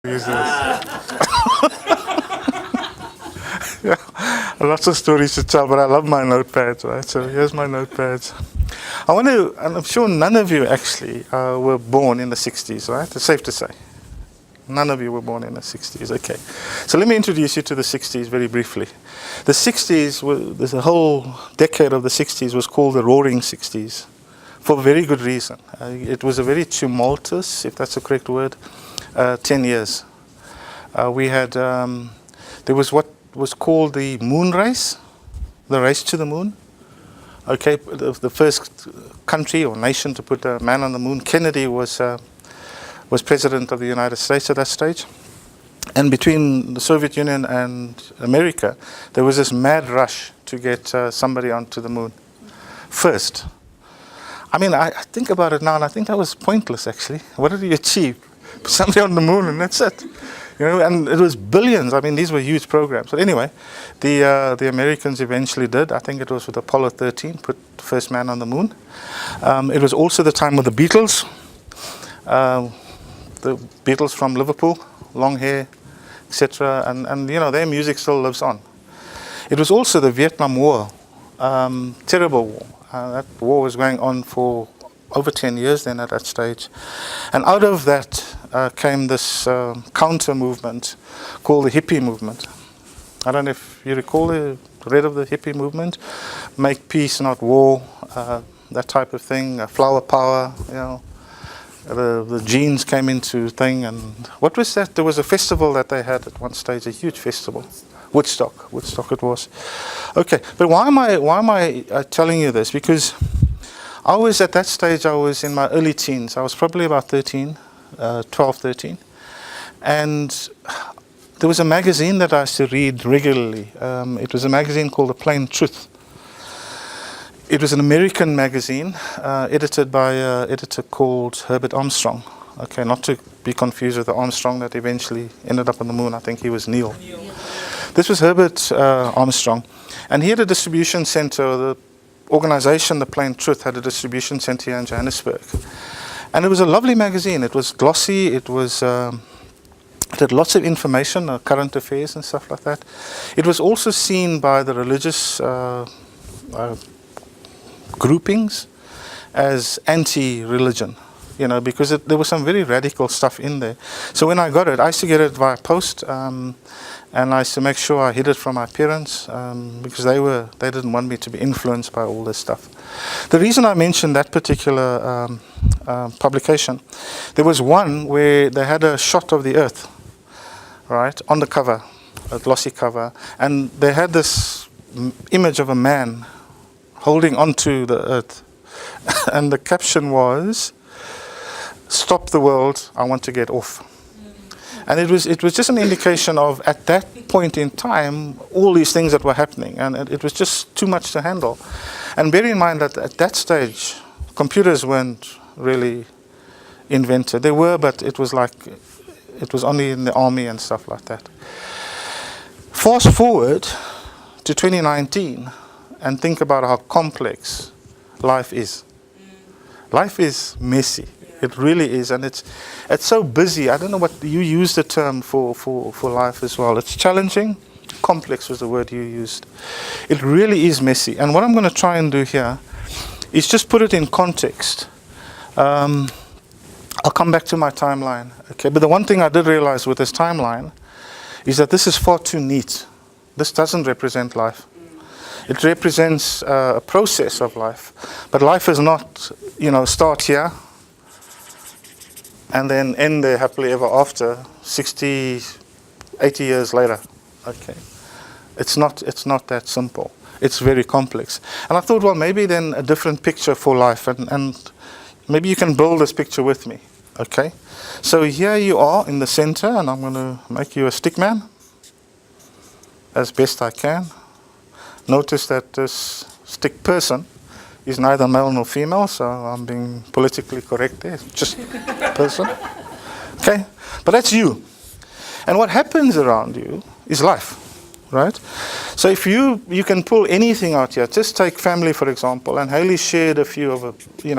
Use this. Yeah, lots of stories to tell, but I love my notepads, right? So here's my notepads. I want to, and I'm sure none of you actually were born in the 60s, right? It's safe to say. None of you were born in the 60s, okay. So let me introduce you to the 60s very briefly. The 60s, there's a whole decade of the 60s was called the Roaring 60s for a very good reason. It was a very tumultuous, if that's the correct word, 10 years. We had, there was what was called the moon race, the race to the moon. Okay, the first country or nation to put a man on the moon. Kennedy was president of the United States at that stage. And between the Soviet Union and America, there was this mad rush to get somebody onto the moon first. I mean, I think about it now, and I think that was pointless, actually. What did he achieve? Somebody on the moon, and that's it. You know, and it was billions. I mean, these were huge programs. But anyway, the Americans eventually did. I think it was with Apollo 13, put the first man on the moon. It was also the time of the Beatles. The Beatles from Liverpool, long hair, etc. And you know, their music still lives on. It was also the Vietnam War, terrible war. That war was going on for over 10 years then at that stage. And out of that came this counter movement called the hippie movement. I don't know if you recall read of the hippie movement. Make peace, not war, that type of thing, flower power, you know. The jeans came into thing, and what was that? There was a festival that they had at one stage, a huge festival. Woodstock it was. Okay, but why am I telling you this? Because I was at that stage, I was in my early teens. I was probably about 13, and there was a magazine that I used to read regularly. It was a magazine called The Plain Truth. It was an American magazine, edited by an editor called Herbert Armstrong. Okay, not to be confused with the Armstrong that eventually ended up on the moon. I think he was Neil. This was Herbert Armstrong, and he had a distribution center. The organization, The Plain Truth, had a distribution center here in Johannesburg, and it was a lovely magazine. It was glossy. It had lots of information, current affairs and stuff like that. It was also seen by the religious groupings as anti-religion, you know, because there was some very radical stuff in there. So when I got it, I used to get it via post, and I used to make sure I hid it from my parents, because they didn't want me to be influenced by all this stuff. The reason I mentioned that particular publication, there was one where they had a shot of the Earth, right, on the cover, a glossy cover, and they had this image of a man holding onto the Earth, and the caption was, "Stop the world, I want to get off." And it was just an indication of, at that point in time, all these things that were happening, and it was just too much to handle. And bear in mind that at that stage, computers weren't really invented. They were, but it was only in the army and stuff like that. Fast forward to 2019, and think about how complex life is. Life is messy. It really is, and it's so busy. I don't know what you use the term for life as well. It's challenging. Complex was the word you used. It really is messy. And what I'm going to try and do here is just put it in context. I'll come back to my timeline. Okay, but the one thing I did realize with this timeline is that this is far too neat. This doesn't represent life. It represents a process of life. But life is not, you know, start here and then end there happily ever after 60, 80 years later. Okay. It's not that simple. It's very complex. And I thought, well, maybe then a different picture for life, and maybe you can build this picture with me. Okay. So here you are in the center, and I'm going to make you a stick man as best I can. Notice that this stick person is neither male nor female, so I'm being politically correct there. It's just a person. Okay? But that's you. And what happens around you is life, right? So if you can pull anything out here, just take family, for example, and Haley shared a few of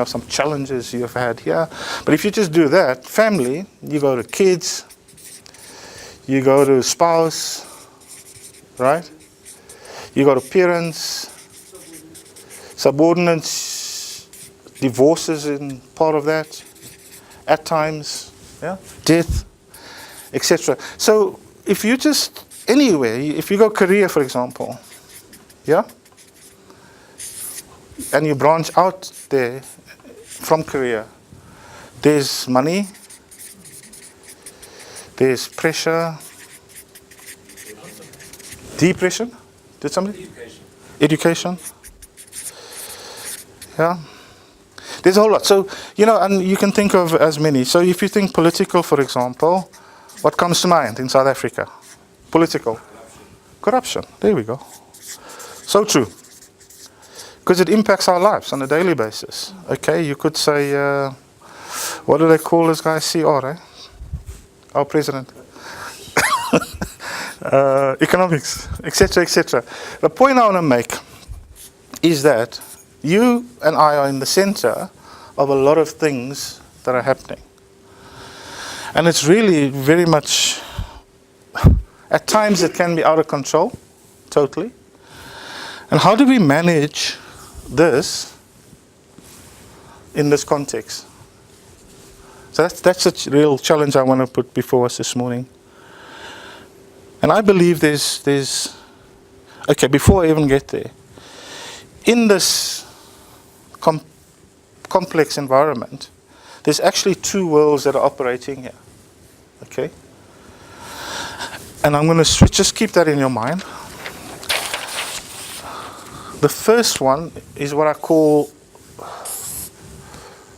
some challenges you've had here. But if you just do that, family, you go to kids, you go to spouse, right? You go to parents, subordinates, divorces in part of that, at times, yeah, death, etc. So if you just, anywhere, if you go Korea, for example, yeah, and you branch out there from Korea, there's money, there's pressure, depression, did somebody? Education. Yeah. There's a whole lot. So, and you can think of as many. So if you think political, for example, what comes to mind in South Africa? Political. Corruption. There we go. So true. Because it impacts our lives on a daily basis. Okay, you could say, what do they call this guy? CR, eh? Our president. Economics, etc., etc. The point I want to make is that you and I are in the center of a lot of things that are happening. And it's really very much, at times it can be out of control, totally. And how do we manage this in this context? So that's a real challenge I want to put before us this morning. And I believe there's okay, before I even get there, in this complex environment, there's actually two worlds that are operating here. Okay? And I'm going to switch, just keep that in your mind. The first one is what I call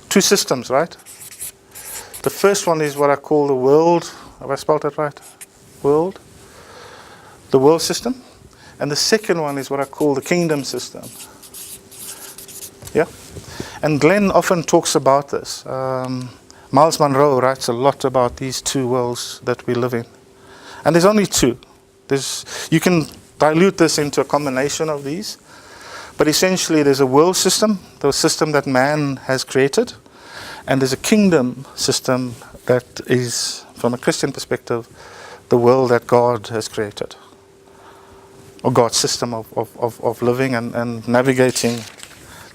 two systems, right? The first one is what I call the world, have I spelled that right? World. The world system. And the second one is what I call the kingdom system. Yeah? And Glenn often talks about this. Miles Monroe writes a lot about these two worlds that we live in. And there's only two. You can dilute this into a combination of these. But essentially there's a world system, the system that man has created. And there's a kingdom system that is, from a Christian perspective, the world that God has created. Or God's system of living and navigating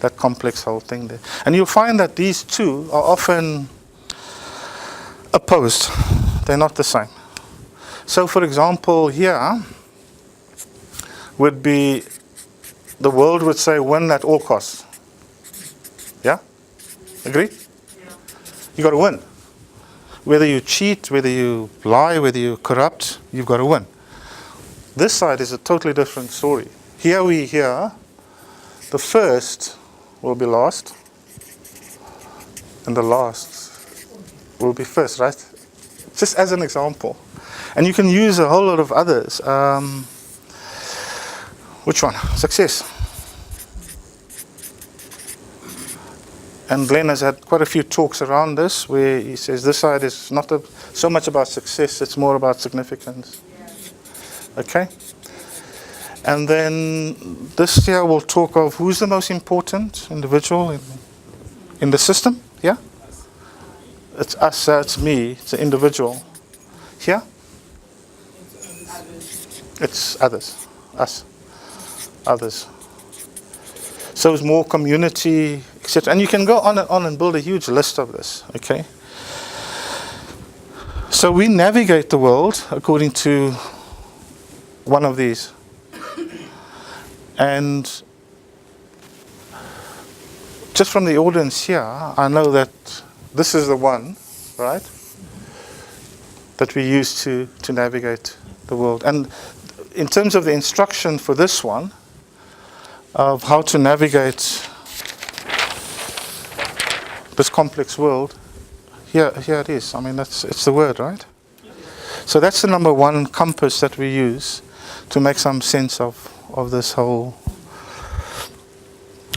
that complex whole thing there. And you'll find that these two are often opposed. They're not the same. So for example, here would be, the world would say win at all costs. Yeah? Agree? Yeah. You got to win. Whether you cheat, whether you lie, whether you corrupt, you've got to win. This side is a totally different story. Here we hear the first will be last and the last will be first, right? Just as an example. And you can use a whole lot of others. Which one? Success. And Glenn has had quite a few talks around this where he says this side is not so much about success, it's more about significance. Okay? And then this year we'll talk of who's the most important individual in the system. Yeah? It's us, it's me, it's the individual. Here? It's others. Us. Others. So it's more community, etc. And you can go on and build a huge list of this. Okay? So we navigate the world according to one of these. And just from the audience here, I know that this is the one, right, that we use to navigate the world. And in terms of the instruction for this one, of how to navigate this complex world, here it is. I mean, it's the word, right? So that's the number one compass that we use to make some sense of this whole.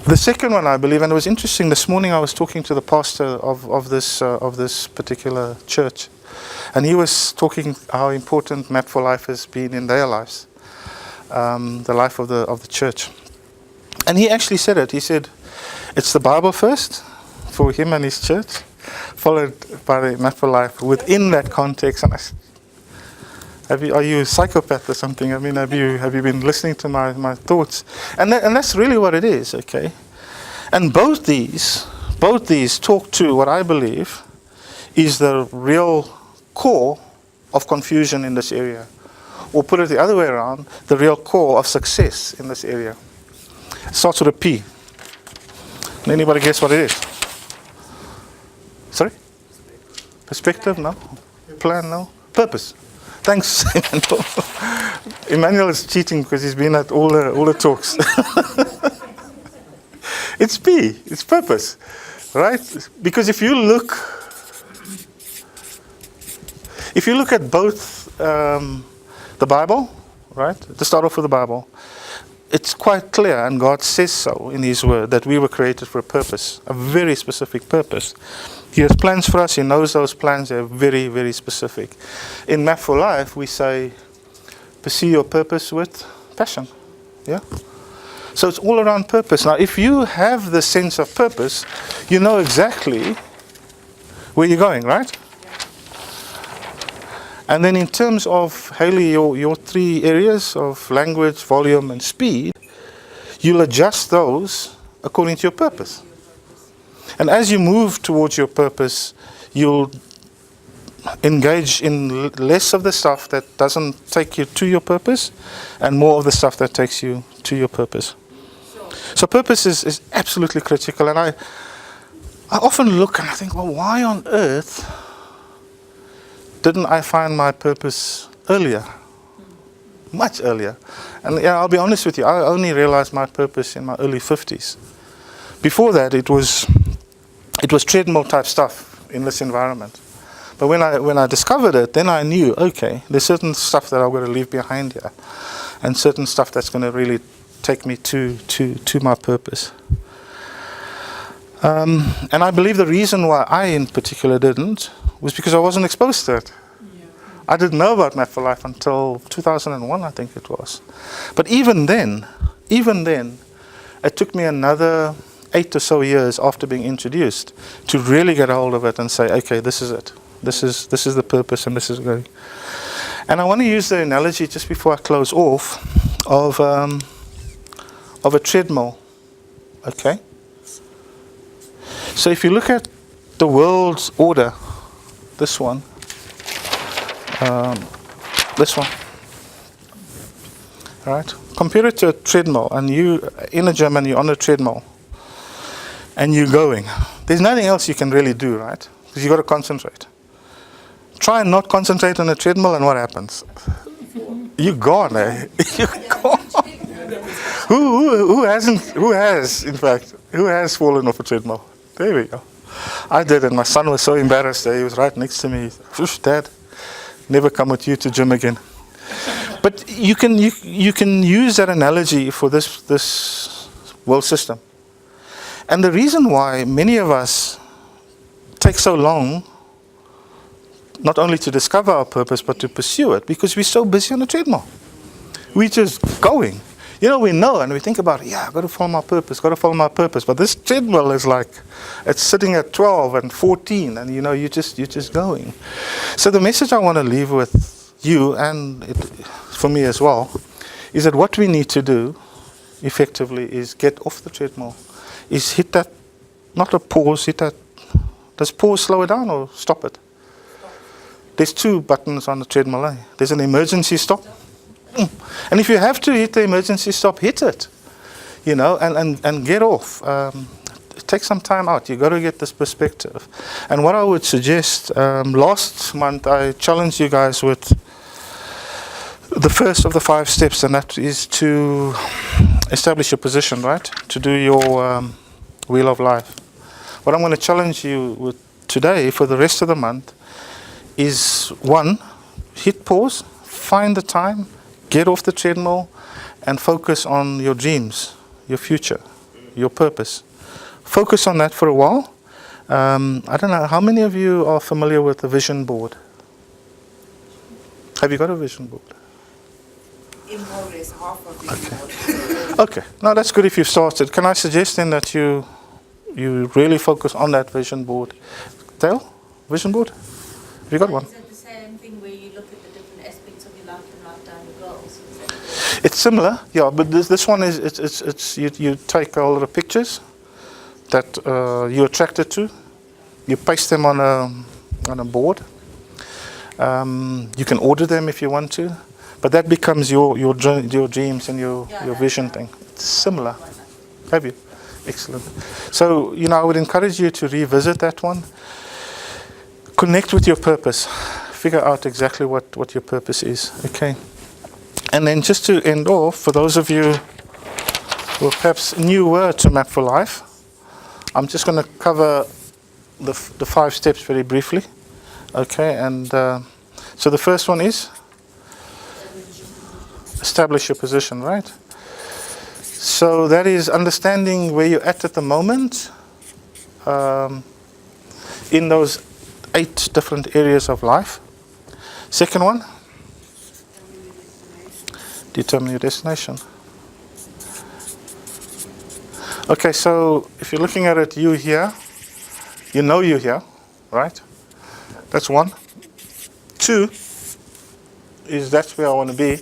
The second one, I believe, and it was interesting, this morning I was talking to the pastor of this particular church, and he was talking how important Map for Life has been in their lives, the life of the church. And he actually said it. He said, it's the Bible first for him and his church, followed by the Map for Life within that context. And Are you a psychopath or something? I mean, have you been listening to my thoughts? And that's really what it is, okay? And both these talk to what I believe is the real core of confusion in this area. Or put it the other way around, the real core of success in this area. It starts with a P. Can anybody guess what it is? Sorry? Perspective, no? Plan, no? Purpose. Thanks, Emmanuel. Emmanuel is cheating because he's been at all the talks. It's P. It's purpose, right? Because if you look at both the Bible, right? To start off with the Bible, it's quite clear, and God says so in His Word, that we were created for a purpose, a very specific purpose. He has plans for us. He knows those plans. They're very, very specific. In Map for Life, we say, pursue your purpose with passion. Yeah? So it's all around purpose. Now, if you have the sense of purpose, you know exactly where you're going, right? And then in terms of, Haley, your three areas of language, volume, and speed, you'll adjust those according to your purpose. And as you move towards your purpose, you'll engage in less of the stuff that doesn't take you to your purpose and more of the stuff that takes you to your purpose. So purpose is absolutely critical. And I often look and I think, well, why on earth didn't I find my purpose earlier? Much earlier. And yeah, I'll be honest with you, I only realized my purpose in my early 50s. Before that, it was treadmill type stuff in this environment. But when I discovered it, then I knew, okay, there's certain stuff that I've got to leave behind here, and certain stuff that's going to really take me to my purpose. And I believe the reason why I in particular didn't was because I wasn't exposed to it. Yeah. I didn't know about Map for Life until 2001, I think it was. But even then, it took me another 8 or so years after being introduced to really get a hold of it and say, okay, this is it. This is the purpose, and this is going. And I want to use the analogy just before I close off of a treadmill. Okay. So if you look at the world's order, this one, all right. Compare it to a treadmill, and you in a gym and you're on a treadmill, and you're going. There's nothing else you can really do, right? Because you've got to concentrate. Try and not concentrate on a treadmill, and what happens? You're gone, eh? You're gone. Who has fallen off a treadmill? There we go. I did, and my son was so embarrassed. He was right next to me. Dad, never come with you to gym again. But you can use that analogy for this world system. And the reason why many of us take so long, not only to discover our purpose, but to pursue it, because we're so busy on the treadmill. We're just going. You know, we know and we think about, yeah, I've got to follow my purpose, But this treadmill is like, it's sitting at 12 and 14, and you know, you're just going. So the message I want to leave with you, and for me as well, is that what we need to do effectively is get off the treadmill, is hit that, not a pause, hit that. Does pause slow it down or stop it? There's 2 buttons on the treadmill. Eh? There's an emergency stop. And if you have to hit the emergency stop, hit it, you know, and get off. Take some time out. You've got to get this perspective. And what I would suggest, last month I challenged you guys with the first of the 5 steps, and that is to establish your position, right? To do your wheel of life. What I'm going to challenge you with today for the rest of the month is 1, hit pause, find the time, get off the treadmill, and focus on your dreams, your future, your purpose. Focus on that for a while. I don't know, how many of you are familiar with a vision board? Have you got a vision board? In progress, half of vision board. Okay, now that's good if you've started. Can I suggest then that you really focus on that vision board? Dale, vision board? Have you got one? Is it the same thing where you look at the different aspects of your life and write down your goals. It's similar, yeah, but this one is it's you take a lot of pictures that you're attracted to, you paste them on a board. You can order them if you want to, but that becomes your dreams and your vision thing. It's similar. Have you? Excellent. So I would encourage you to revisit that one. Connect with your purpose. Figure out exactly what your purpose is. Okay. And then just to end off, for those of you who are perhaps newer to Map for Life, I'm just going to cover the 5 steps very briefly. Okay, and so the first one is establish your position, right? So that is understanding where you're at the moment in those 8 different areas of life. Second one, determine your destination. Okay, so if you're looking at it, you here, you know you're here, right? That's 1. 2 is that's where I want to be.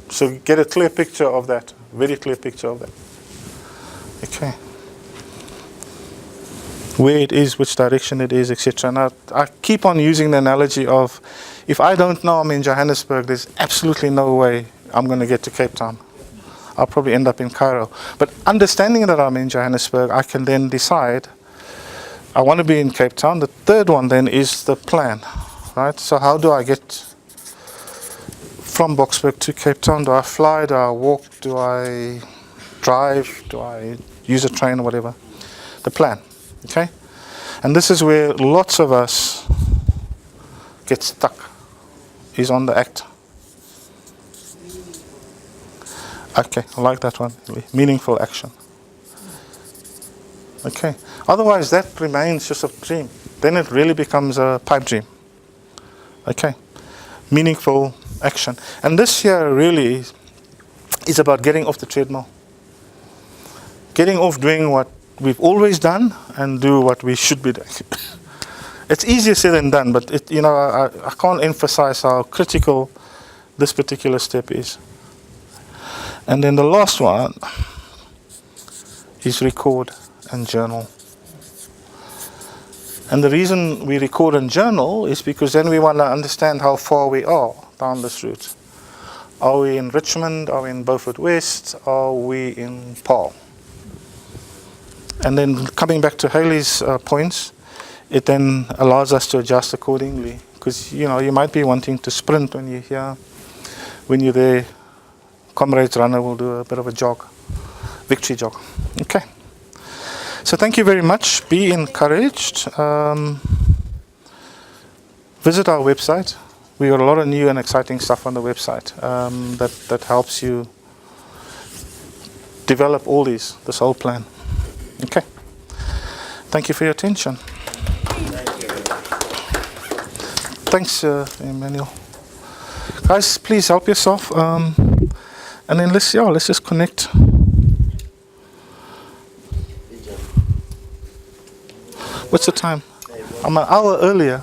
So get a clear picture of that, very clear picture of that. Okay. Where it is, which direction it is, etc. And I keep on using the analogy of, if I don't know I'm in Johannesburg, there's absolutely no way I'm going to get to Cape Town. I'll probably end up in Cairo. But understanding that I'm in Johannesburg, I can then decide I want to be in Cape Town. The third one then is the plan, right? So how do I get from Boksburg to Cape Town? Do I fly? Do I walk? Do I drive? Do I use a train or whatever? The plan, okay? And this is where lots of us get stuck, is on the act. Okay, I like that one. Meaningful action. Okay. Otherwise, that remains just a dream. Then it really becomes a pipe dream. Okay. Meaningful action. And this here really is about getting off the treadmill. Getting off doing what we've always done and do what we should be doing. It's easier said than done, but I can't emphasize how critical this particular step is. And then the last one is record and journal. And the reason we record and journal is because then we want to understand how far we are down this route. Are we in Richmond? Are we in Beaufort West? Are we in Paarl? And then coming back to Haley's points, it then allows us to adjust accordingly. Because you might be wanting to sprint when you're here. When you're there, Comrades Runner will do a bit of a jog, victory jog. Okay. So thank you very much. Be encouraged. Visit our website. We got a lot of new and exciting stuff on the website that helps you develop this whole plan. Okay. Thank you for your attention. Thanks, Emmanuel. Guys, please help yourself. And then let's just connect. What's the time? I'm an hour earlier.